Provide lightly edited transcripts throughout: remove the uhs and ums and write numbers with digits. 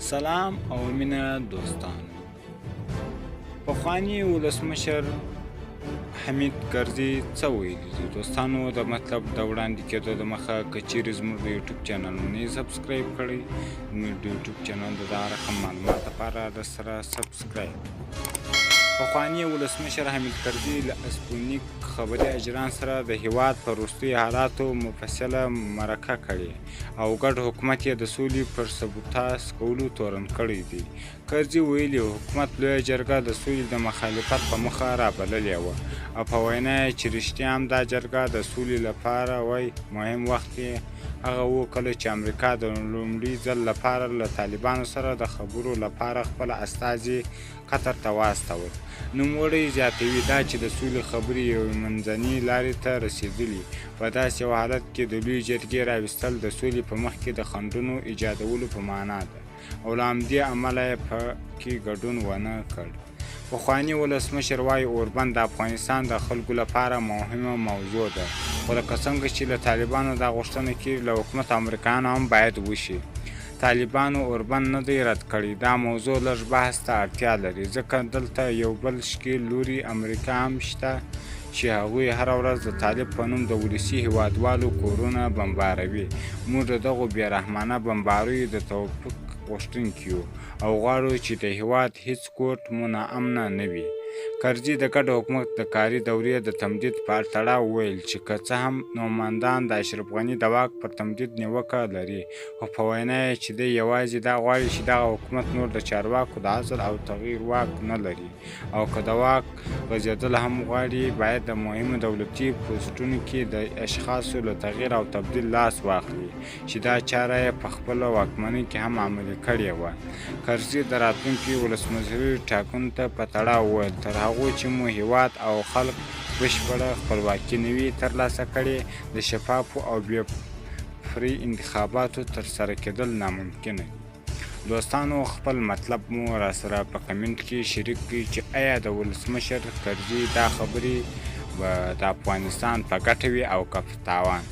سلام او مینه دوستانو. پخواني ولسمشر حمید کرزي څه ویلي دي دوستانو؟ د مطلب د وړاندې کېدو د مخه که چیرې زموږ د یوټیوب چینلونه یې سبسکرایب کړئ، زموږ د یوټیوب چینل د دغه رقم معلومات لپاره د سره سبسکرایب. پخواني ولسمشر حمید کرزي له اسپوتنیک خبري اجران سره د هیواد په وروستیو حالاتو مفصله مرکه کړې او ګډ حکومت یې د سولې پر سبوتاژ کولو تورن کړی دی. کرزي ویلي حکومت لویه جرګه د سولې د مخالفت په مخه رابللې وه او په وینا یې چې رښتیا هم دا جرګه د سولې لپاره وای. مهم وخت یې هغه و کله چې امریکا د لومړي ځل لپاره له طالبانو سره د خبرو لپاره خپل استازي قطر ته واستول. نوموړی زیاتوي دا چې د سولې خبرې یوې منځنۍ لارې ته رسېدلي په داسې یو حالت کې د لویې جرګې راویستل د سولې په مخ کې د خنډونو ایجادولو په معنا ده او له همدې امله یې پکې ګډون ونه کړ. پخواني ولسمشر وایي اوربند د افغانستان د خلکو لپاره مهمه موضوع ده، خو لکه څنګه چې له طالبانو دا غوښتنه کېږي له حکومت امریکایانو هم باید وشي. طالبانو اوربند نه دی رد کړی. دا موضوع لږ بحث ته اړتیا لري ځکه دلته یو بل ښکیل لوري امریکا هم شته چې هغوی هره ورځ د طالب په نوم د ولسي هیوادوالو کورونه بمباروي. موږ د دغو بېرحمانه بمباریو د توقف غوښتونکي یو او غواړو چې د هیواد هیڅ کور مو ناامنه نه وي. کرزي د ګډ حکومت د کاري دورې د تمدید په تړاو ویل چې که څه هم نوماندان د اشرف غني د واک پر تمدید نیوکه لري، خو په وینا یې چې دی یوازې دا غواړي چې دغه حکومت نور د چارواکو د عزل او تغییر واک نه لري او که د واک غځېدل هم غواړي باید د مهمو دولتي پوسټونو کې د اشخاصو له تغییر او تبدیل لاس واخلي چې دا چاره یې په خپله واکمنۍ کې هم عملي کړې وه. کرزي د راتلونکي ولسمشري ټاکنو ته په تړاو وویل تر هغو چې مو هیواد او خلک بشپړه خپلواکي نه وي ترلاسه کړې د شفافو او بې پرې انتخاباتو ترسره کېدل ناممکنه دي. دوستانو خپل مطلب مو راسره په کمنټ کې شریک کړئ چې آیا د ولسمشر کرزي دا خبرې به د افغانستان په ګټه وي او که په تاوان.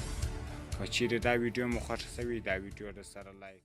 که چیرې دا ویډیو مو خوښه شوې دا ویډیو د سره لایک